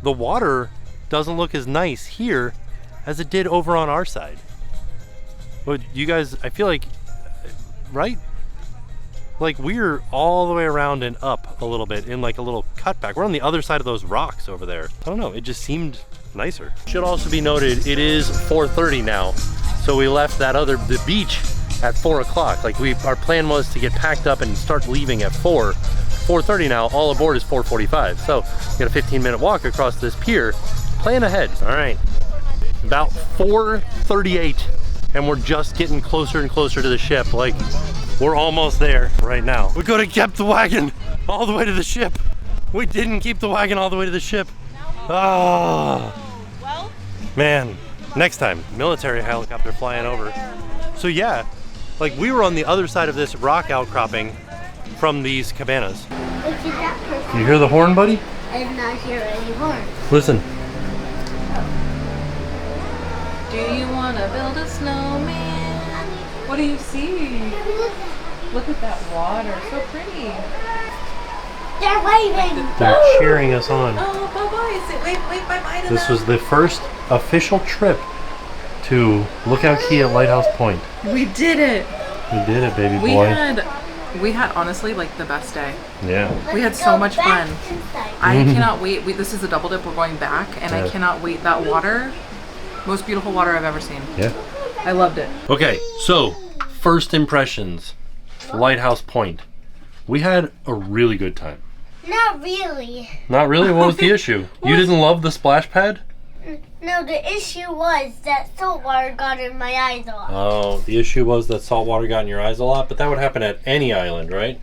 Speaker 1: the water doesn't look as nice here as it did over on our side. But you guys, I feel like, right? Like we're all the way around and up a little bit in like a little cutback. We're on the other side of those rocks over there. I don't know, it just seemed nicer. Should also be noted, it is 4:30 now. So we left the beach at 4 o'clock. Like our plan was to get packed up and start leaving at 4. 4:30 now, all aboard is 4:45. So we got a 15-minute walk across this pier. Plan ahead. All right, about 4:38 and we're just getting closer and closer to the ship. Like we're almost there right now. We could have kept the wagon all the way to the ship. We didn't keep the wagon all the way to the ship. Oh, man. Next time, military helicopter flying over. So yeah, like we were on the other side of this rock outcropping from these cabanas. You hear the horn, buddy?
Speaker 2: I did not hear any horn.
Speaker 1: Listen.
Speaker 4: Do you want to build a snowman? What do you see? Look at that water, so pretty.
Speaker 2: They're waving.
Speaker 1: They're cheering us on.
Speaker 4: Oh, bye-bye. Wave bye-bye to
Speaker 1: This
Speaker 4: them.
Speaker 1: was the first official trip to Lookout Cay at Lighthouse Point.
Speaker 4: We did it.
Speaker 1: We did it, baby
Speaker 4: We
Speaker 1: boy.
Speaker 4: had honestly like the best day.
Speaker 1: Yeah.
Speaker 4: We had so much fun. I
Speaker 1: Mhm.
Speaker 4: cannot wait. This is a double dip. We're going back, and I
Speaker 1: Yeah.
Speaker 4: cannot wait. That water, most beautiful water I've ever seen.
Speaker 1: Yeah.
Speaker 4: I loved it.
Speaker 1: Okay, so first impressions, Lighthouse Point. We had a really good time.
Speaker 2: Not really.
Speaker 1: Not really? What was the issue? You didn't love the splash pad?
Speaker 2: No, the issue was that salt water got in my eyes a lot.
Speaker 1: Oh, the issue was that salt water got in your eyes a lot, but that would happen at any island, right?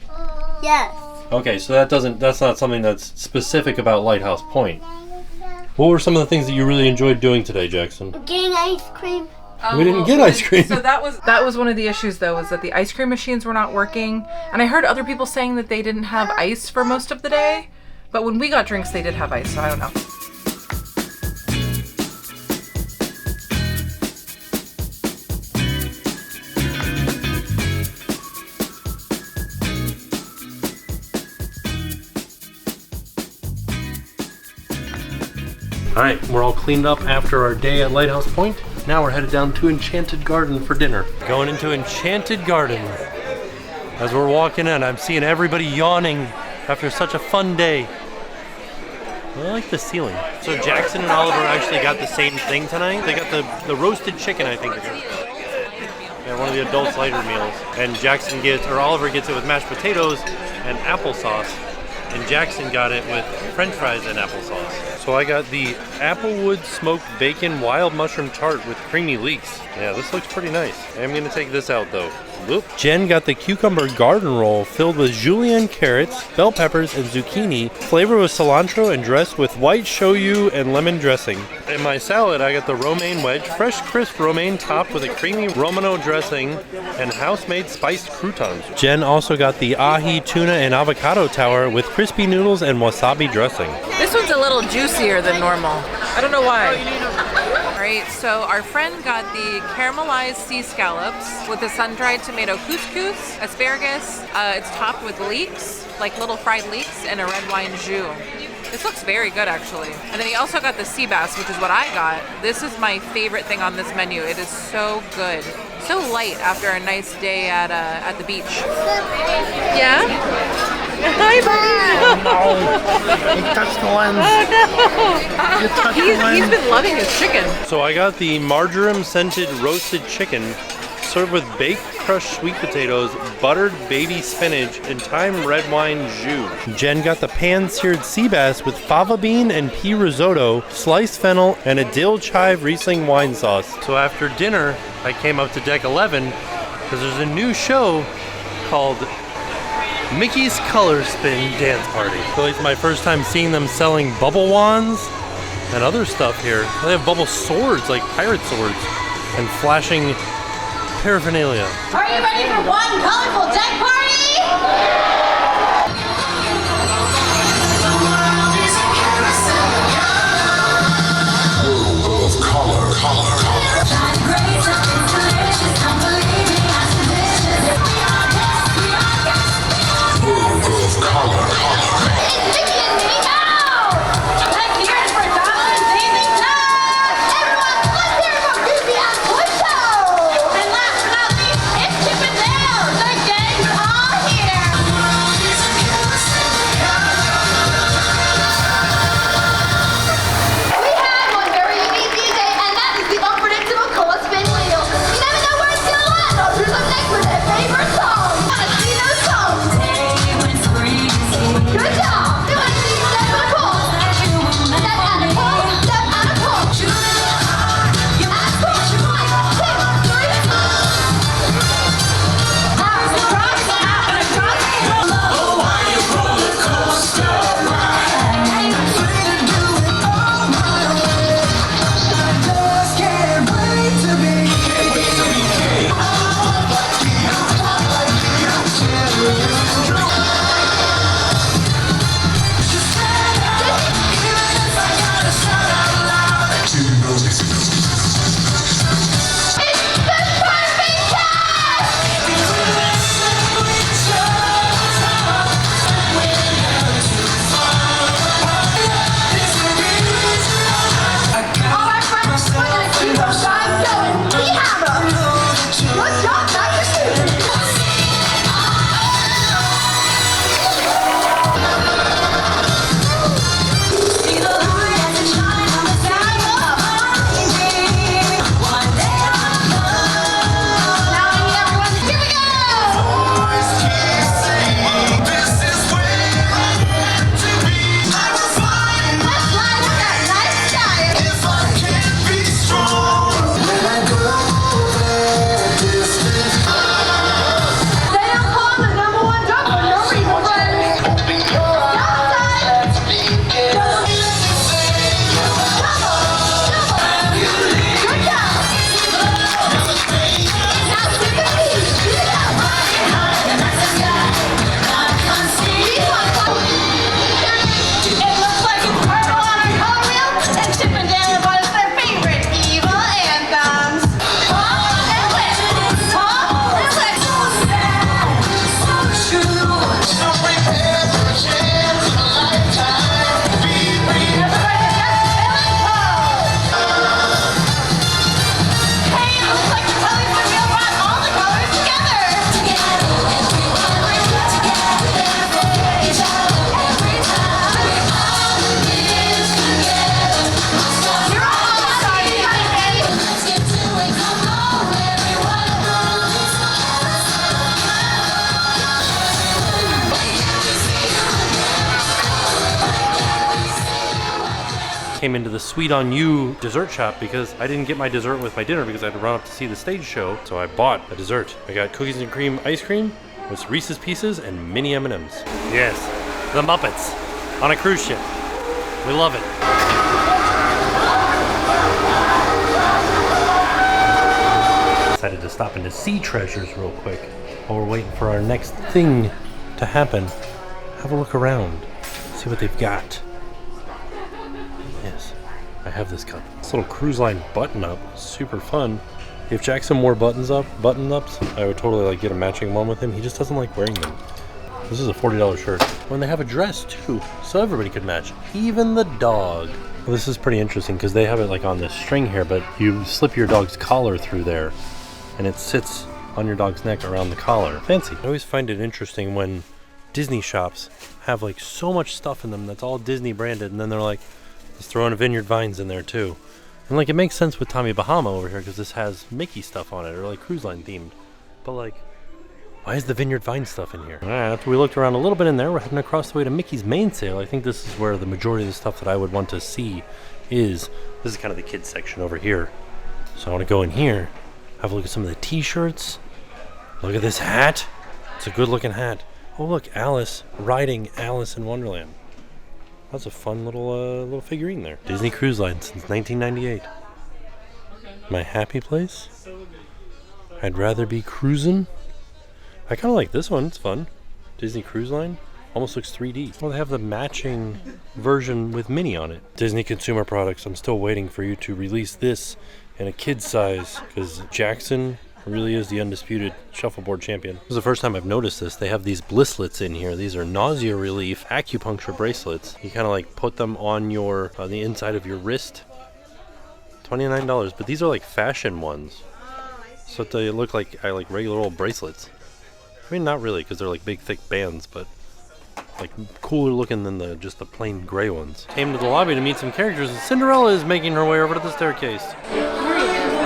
Speaker 2: Yes.
Speaker 1: Okay, so that's not something that's specific about Lighthouse Point. What were some of the things that you really enjoyed doing today, Jackson?
Speaker 2: Getting ice cream.
Speaker 1: We didn't get ice cream.
Speaker 4: So that was one of the issues though, was that the ice cream machines were not working. And I heard other people saying that they didn't have ice for most of the day. But when we got drinks, they did have ice, so I don't know.
Speaker 1: Alright, we're all cleaned up after our day at Lighthouse Point. Now we're headed down to Enchanted Garden for dinner. Going into Enchanted Garden. As we're walking in, I'm seeing everybody yawning after such a fun day. I like the ceiling. So Jackson and Oliver actually got the same thing tonight. They got the roasted chicken, I think. Yeah, one of the adults' lighter meals. And Oliver gets it with mashed potatoes and applesauce. And Jackson got it with French fries and applesauce. So I got the Applewood smoked bacon wild mushroom tart with creamy leeks. Yeah, this looks pretty nice. I'm gonna take this out though. Whoop. Jen got the cucumber garden roll filled with julienne carrots, bell peppers, and zucchini, flavored with cilantro and dressed with white shoyu and lemon dressing. In my salad, I got the romaine wedge, fresh crisp romaine topped with a creamy Romano dressing and house-made spiced croutons. Jen also got the ahi tuna and avocado tower with crispy noodles and wasabi dressing.
Speaker 4: This one's a little juicier than normal. I don't know why. Alright, so our friend got the caramelized sea scallops with the sun-dried tomato couscous, asparagus. It's topped with leeks, like little fried leeks, and a red wine jus. This looks very good, actually. And then he also got the sea bass, which is what I got. This is my favorite thing on this menu. It is so good. So light after a nice day at the beach. Yeah? Hi, buddy.
Speaker 7: You touched the lens.
Speaker 4: Oh, no.
Speaker 7: You touched the lens.
Speaker 4: He's been loving his chicken.
Speaker 1: So I got the marjoram-scented roasted chicken served with baked crushed sweet potatoes, buttered baby spinach, and thyme red wine jus. Jen got the pan-seared sea bass with fava bean and pea risotto, sliced fennel, and a dill chive Riesling wine sauce. So after dinner, I came up to deck 11 because there's a new show called Mickey's Color Spin Dance Party. So it's my first time seeing them selling bubble wands and other stuff here. They have bubble swords, like pirate swords, and flashing paraphernalia.
Speaker 2: Are you ready for one colorful deck party?
Speaker 1: came into the Sweet on You dessert shop because I didn't get my dessert with my dinner because I had to run up to see the stage show. So I bought a dessert. I got cookies and cream ice cream with Reese's Pieces and mini M&Ms. Yes, the Muppets on a cruise ship. We love it. Decided to stop into Sea Treasures real quick while we're waiting for our next thing to happen. Have a look around, see what they've got. Yes, I have this cup. This little cruise line button up, super fun. If Jackson wore button ups, I would totally like get a matching one with him. He just doesn't like wearing them. This is a $40 shirt. When they have a dress too, so everybody could match, even the dog. Well, this is pretty interesting because they have it like on this string here, but you slip your dog's collar through there and it sits on your dog's neck around the collar. Fancy. I always find it interesting when Disney shops have like so much stuff in them that's all Disney branded, and then they're like, let's throw in Vineyard Vines in there too. And like it makes sense with Tommy Bahama over here because this has Mickey stuff on it, or like cruise line themed. But like, why is the Vineyard Vine stuff in here? All right, after we looked around a little bit in there, we're heading across the way to Mickey's main sale. I think this is where the majority of the stuff that I would want to see is. This is kind of the kids section over here. So I want to go in here, have a look at some of the t-shirts. Look at this hat. It's a good looking hat. Oh look, Alice riding Alice in Wonderland. That's a fun little figurine there. Disney Cruise Line since 1998. My happy place? I'd rather be cruising. I kind of like this one, it's fun. Disney Cruise Line. Almost looks 3D. Well, they have the matching version with Minnie on it. Disney Consumer Products, I'm still waiting for you to release this in a kid's size because Jackson really is the undisputed shuffleboard champion. This is the first time I've noticed this. They have these blisslets in here. These are nausea relief acupuncture bracelets. You kind of like put them on your the inside of your wrist. $29, but these are like fashion ones. So they look like regular old bracelets. I mean, not really, because they're like big, thick bands, but like cooler looking than just the plain gray ones. Came to the lobby to meet some characters, and Cinderella is making her way over to the staircase.
Speaker 8: They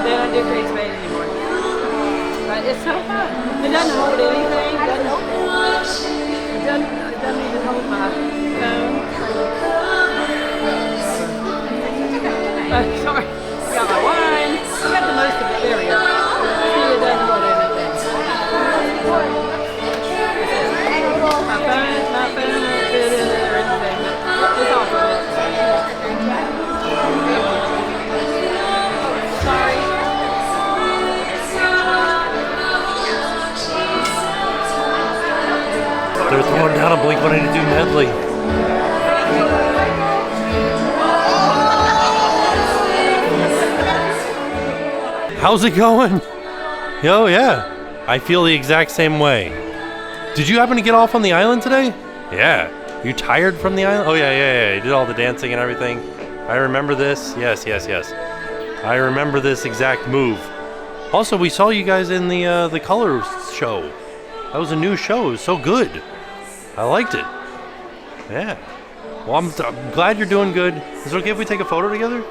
Speaker 8: don't do face paint anymore. But it's so fun. It doesn't hold anything. It doesn't even hold my phone. Sorry. I got my wine. I got the most of it. There we go. See, it doesn't hold anything. My phone won't fit in there or anything, but it's off of it. Sorry.
Speaker 1: They're throwing down a Blink-182 medley. How's it going? Oh yeah, I feel the exact same way. Did you happen to get off on the island today? Yeah. You tired from the island? Oh yeah. You did all the dancing and everything. I remember this. Yes. I remember this exact move. Also, we saw you guys in the Colors show. That was a new show. It was so good. I liked it. Yeah. Well, I'm glad you're doing good. Is it okay if we take a photo together?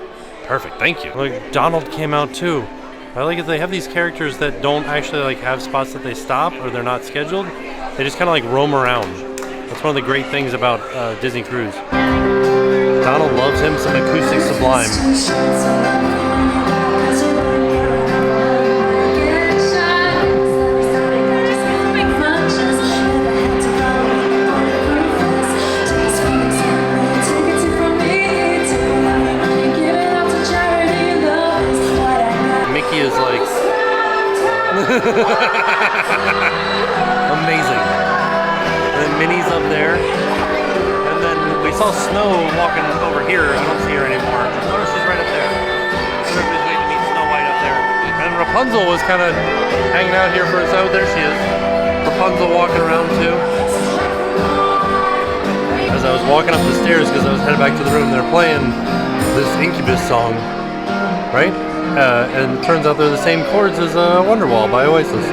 Speaker 1: Perfect. Thank you. Like Donald came out too. I like it. They have these characters that don't actually like have spots that they stop or they're not scheduled. They just kind of like roam around. That's one of the great things about Disney Cruise. Donald loves him some acoustic Sublime. Mickey is like amazing. And then Minnie's up there. And then we saw Snow walking over here. I don't see her anymore. Notice she's right up there. Everybody's waiting to meet Snow White up there. And Rapunzel was kind of hanging out here for us. Oh, there she is. Rapunzel walking around too. As I was walking up the stairs because I was headed back to the room, they're playing this Incubus song, right? And it turns out they're the same chords as Wonderwall by Oasis.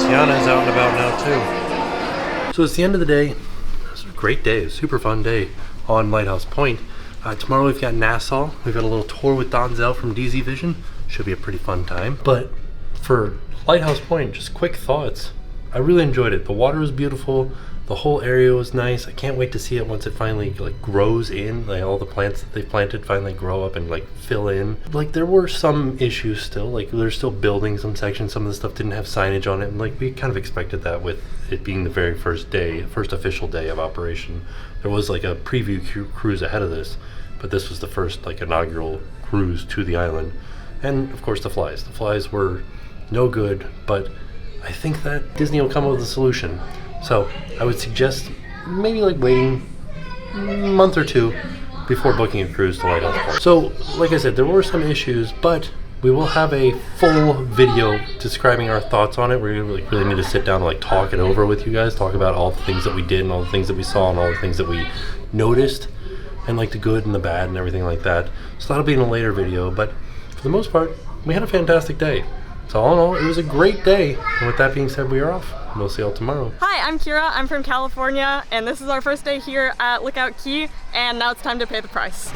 Speaker 1: Tiana's out and about now too. So it's the end of the day. It's a great day, a super fun day on Lighthouse Point. Tomorrow we've got Nassau. We've got a little tour with Donzel from DZ Vision. Should be a pretty fun time. But for Lighthouse Point, just quick thoughts. I really enjoyed it. The water was beautiful. The whole area was nice. I can't wait to see it once it finally like grows in, like all the plants that they planted finally grow up and like fill in. Like there were some issues still, like they're still building some sections. Some of the stuff didn't have signage on it, and like we kind of expected that with it being the very first official day of operation. There was like a preview cruise ahead of this, but this was the first like inaugural cruise to the island. And of course the flies. The flies were no good, but I think that Disney will come up with a solution. So I would suggest maybe like waiting a month or two before booking a cruise to Lighthouse Point. So like I said, there were some issues, but we will have a full video describing our thoughts on it. We really need to sit down and like talk it over with you guys, talk about all the things that we did and all the things that we saw and all the things that we noticed, and like the good and the bad and everything like that. So that'll be in a later video, but for the most part, we had a fantastic day. So all in all, it was a great day. And with that being said, we are off. We'll see y'all tomorrow.
Speaker 9: Hi, I'm Kira. I'm from California, and this is our first day here at Lookout Cay, and now it's time to pay the price.